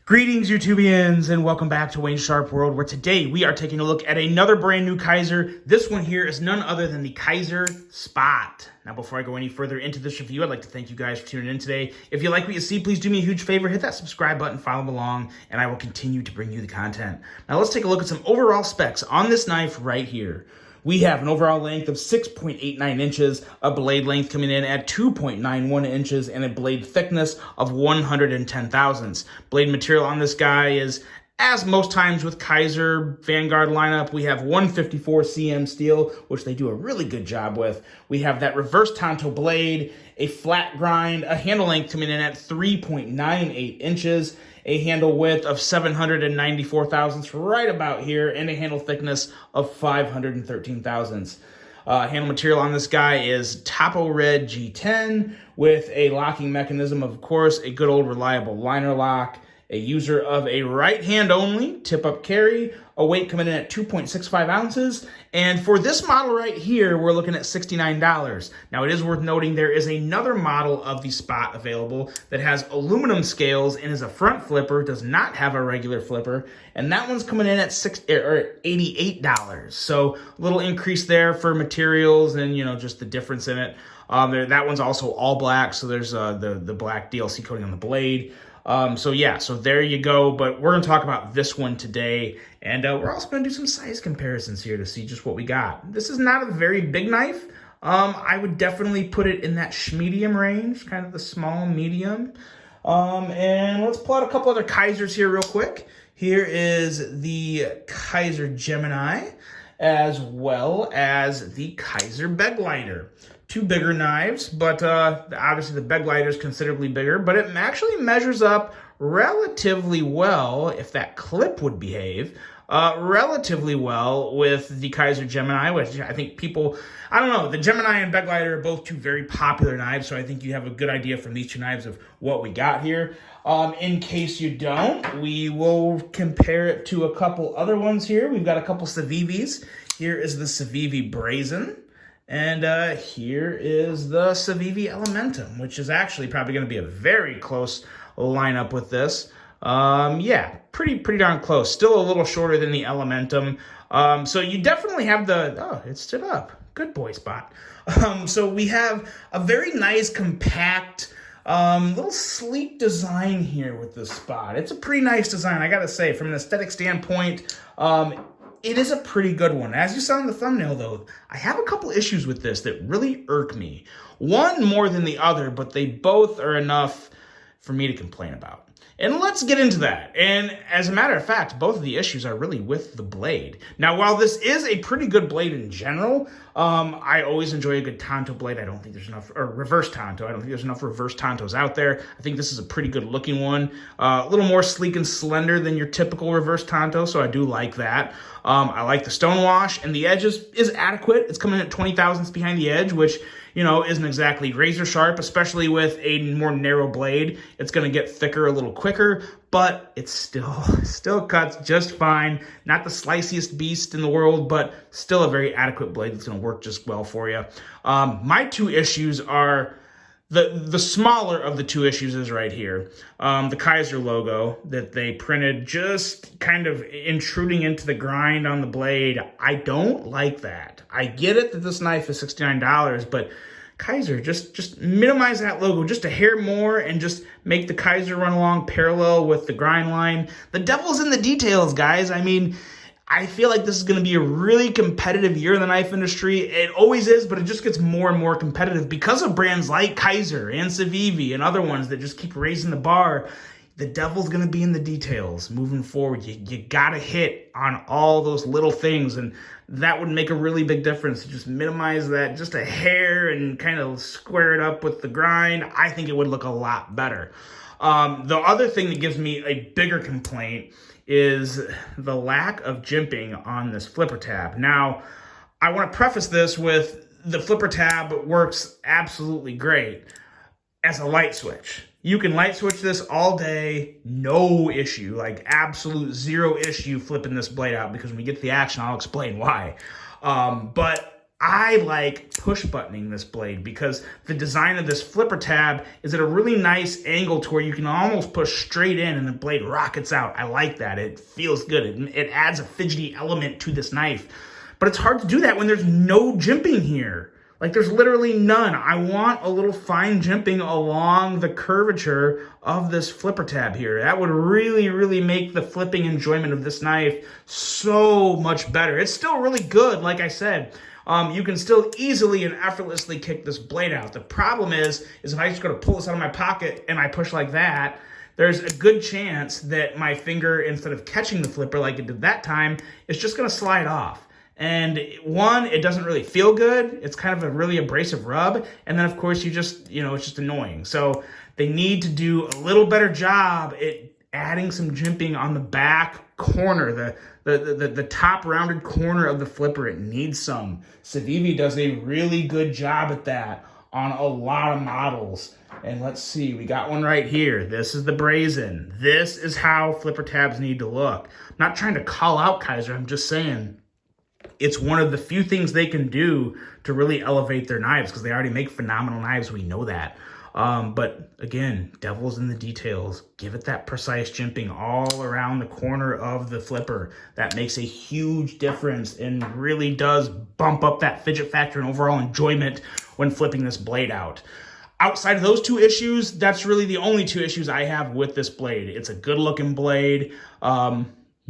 Greetings, YouTubians, and welcome back to Wayne's Sharp World, where today we are taking a look at another brand new Kaiser. This one here is none other than the Kaiser Spot. Now, before I go any further into this review, I'd like to thank you guys for tuning in today. If you like what you see, please do me a huge favor, hit that subscribe button, follow along, and I will continue to bring you the content. Now, let's take a look at some overall specs on this knife right here. We have an overall length of 6.89 inches, a blade length coming in at 2.91 inches, and a blade thickness of 110 thousandths. Blade material on this guy is, as most times with Kaiser Vanguard lineup, we have 154 cm steel, which they do a really good job with. We have that reverse tanto blade, a flat grind, a handle length coming in at 3.98 inches, a handle width of 794 thousandths right about here, and a handle thickness of 513 thousandths. Handle material on this guy is Topo Red G10 with a locking mechanism, of course, a good old reliable liner lock, a user of a right hand only tip-up carry, a weight coming in at 2.65 ounces, and for this model right here, we're looking at $69. Now, it is worth noting there is another model of the Spot available that has aluminum scales and is a front flipper, does not have a regular flipper, and that one's coming in at $88. So a little increase there for materials and, you know, just the difference in it. That one's also all black, so there's the black DLC coating on the blade. So there you go, but we're going to talk about this one today, and we're also going to do some size comparisons here to see just what we got. This is not a very big knife. I would definitely put it in that medium range, kind of the small medium. And let's pull out a couple other Kaisers here real quick. Here is the Kaiser Gemini, as well as the Kaiser Begleiter. Two bigger knives, but obviously the Begleiter is considerably bigger, but it actually measures up relatively well, if that clip would behave, relatively well with the Kaiser Gemini, which I think people, I don't know, the Gemini and Begleiter are both two very popular knives, so I think you have a good idea from these two knives of what we got here. In case you don't, we will compare it to a couple other ones here. We've got a couple Civivis. Here is the Civivi Brazen. And here is the Civivi Elementum, which is actually probably going to be a very close lineup with this. Pretty darn close. Still a little shorter than the Elementum. So you definitely have it stood up. Good boy, Spot. So we have a very nice, compact, little sleek design here with this Spot. It's a pretty nice design, I gotta say. From an aesthetic standpoint, it is a pretty good one. As you saw in the thumbnail, though, I have a couple issues with this that really irk me. One more than the other, but they both are enough for me to complain about. And let's get into that. And as a matter of fact, both of the issues are really with the blade. Now, while this is a pretty good blade in general, I always enjoy a good Tanto blade. I don't think there's enough, or reverse Tanto. I don't think there's enough reverse Tantos out there. I think this is a pretty good looking one. A little more sleek and slender than your typical reverse Tanto, so I do like that. I like the stonewash, and the edge is adequate. It's coming in at 20 thousandths behind the edge, which, you know, isn't exactly razor sharp, especially with a more narrow blade. It's going to get thicker a little quicker, but it still cuts just fine. Not the sliciest beast in the world, but still a very adequate blade that's going to work just well for you. My two issues are, the smaller of the two issues is right here. The Kaiser logo that they printed just kind of intruding into the grind on the blade. I don't like that. I get it that this knife is $69, but Kaiser, just minimize that logo just a hair more and just make the Kaiser run along parallel with the grind line. The devil's in the details, guys. I mean, I feel like this is going to be a really competitive year in the knife industry. It always is, but it just gets more and more competitive because of brands like Kaiser and Civivi and other ones that just keep raising the bar. The devil's going to be in the details moving forward. You got to hit on all those little things, and that would make a really big difference. Just minimize that just a hair and kind of square it up with the grind. I think it would look a lot better. The other thing that gives me a bigger complaint is the lack of jimping on this flipper tab. Now, I want to preface this with the flipper tab works absolutely great as a light switch. You can light switch this all day, no issue, like absolute zero issue flipping this blade out, because when we get to the action, I'll explain why. But I like push buttoning this blade because the design of this flipper tab is at a really nice angle to where you can almost push straight in and the blade rockets out. I like that. It feels good. It adds a fidgety element to this knife. But it's hard to do that when there's no jimping here. Like, there's literally none. I want a little fine jimping along the curvature of this flipper tab here. That would really, really make the flipping enjoyment of this knife so much better. It's still really good, like I said. You can still easily and effortlessly kick this blade out. The problem is if I just go to pull this out of my pocket and I push like that, there's a good chance that my finger, instead of catching the flipper like it did that time, is just gonna slide off. And one, it doesn't really feel good. It's kind of a really abrasive rub. And then of course you just, it's just annoying. So they need to do a little better job at adding some jimping on the back corner, the top rounded corner of the flipper. It needs some. Civivi does a really good job at that on a lot of models. And let's see, we got one right here. This is the Brazen. This is how flipper tabs need to look. I'm not trying to call out Kizer, I'm just saying it's one of the few things they can do to really elevate their knives, because they already make phenomenal knives, we know that. But again, devil's in the details. Give it that precise jimping all around the corner of the flipper. That makes a huge difference and really does bump up that fidget factor and overall enjoyment when flipping this blade out. Outside of those two issues, that's really the only two issues I have with this blade. It's a good looking blade.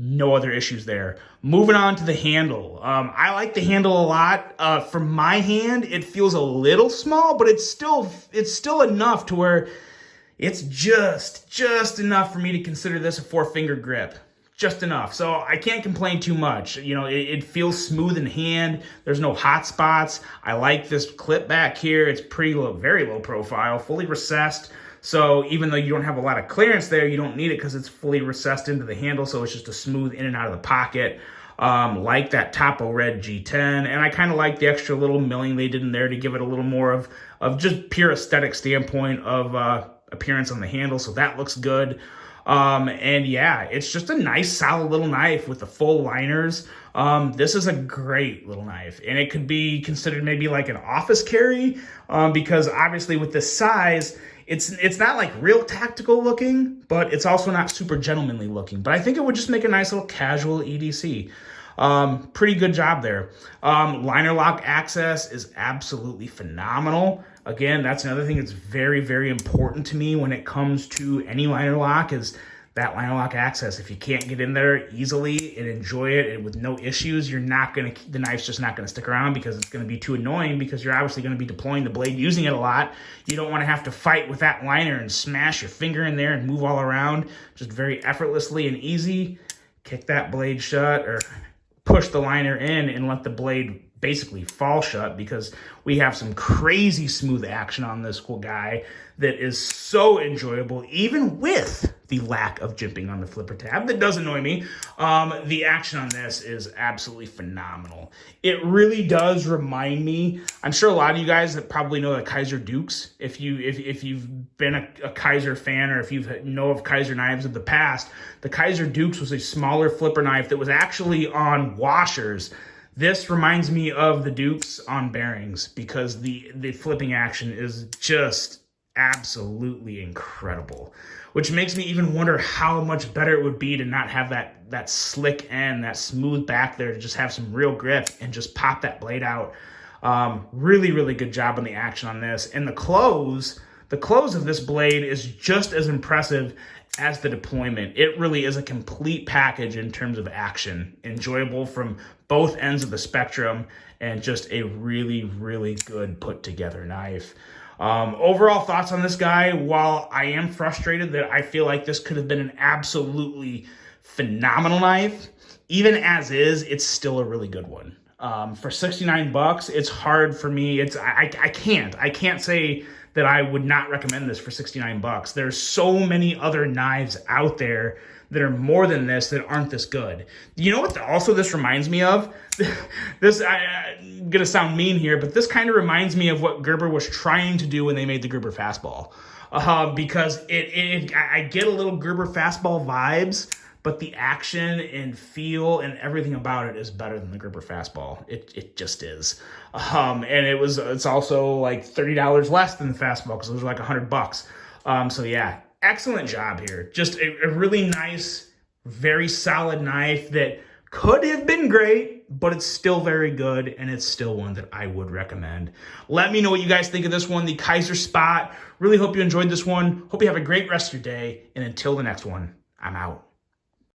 No other issues there. Moving on to the handle. I like the handle a lot. For my hand, it feels a little small, but it's still enough to where it's just enough for me to consider this a 4-finger grip. Just enough. So I can't complain too much. It feels smooth in hand. There's no hot spots. I like this clip back here. It's pretty low, very low profile, fully recessed. So even though you don't have a lot of clearance there, you don't need it because it's fully recessed into the handle. So it's just a smooth in and out of the pocket. Like that Topo Red G10. And I kind of like the extra little milling they did in there to give it a little more of just pure aesthetic standpoint of appearance on the handle. So that looks good. And yeah, it's just a nice solid little knife with the full liners. This is a great little knife, and it could be considered maybe like an office carry, because obviously with this size, it's not like real tactical looking, but it's also not super gentlemanly looking. But I think it would just make a nice little casual EDC. Pretty good job there. Liner lock access is absolutely phenomenal. Again, that's another thing that's very, very important to me when it comes to any liner lock, is that liner lock access. If you can't get in there easily and enjoy it and with no issues, the knife's just not gonna stick around, because it's gonna be too annoying, because you're obviously gonna be deploying the blade, using it a lot. You don't wanna have to fight with that liner and smash your finger in there and move all around. Just very effortlessly and easy, kick that blade shut or push the liner in and let the blade basically fall shut, because we have some crazy smooth action on this cool guy that is so enjoyable, even with the lack of jimping on the flipper tab. That does annoy me. The action on this is absolutely phenomenal. It really does remind me, I'm sure a lot of you guys that probably know the Kizer Dukes, if you've been a Kizer fan, or if you know of Kizer knives of the past, the Kizer Dukes was a smaller flipper knife that was actually on washers. This reminds me of the Dukes on bearings, because the flipping action is just absolutely incredible, which makes me even wonder how much better it would be to not have that slick end, that smooth back there, to just have some real grip and just pop that blade out. Really, really good job on the action on this. And the close of this blade is just as impressive as the deployment. It really is a complete package in terms of action. Enjoyable from both ends of the spectrum, and just a really, really good put together knife. Overall thoughts on this guy, while I am frustrated that I feel like this could have been an absolutely phenomenal knife, even as is, it's still a really good one. For $69, it's hard for me. I can't say that I would not recommend this for $69. There's so many other knives out there that are more than this that aren't this good. You know what also this reminds me of? I'm gonna sound mean here, but this kind of reminds me of what Gerber was trying to do when they made the Gerber fastball. because I get a little Gerber fastball vibes, but the action and feel and everything about it is better than the Gerber fastball. It just is. And it's also like $30 less than the fastball because those are like $100. So yeah, excellent job here. Just a really nice, very solid knife that could have been great, but it's still very good, and it's still one that I would recommend. Let me know what you guys think of this one, the Kaiser Spot. Really hope you enjoyed this one. Hope you have a great rest of your day, and until the next one, I'm out.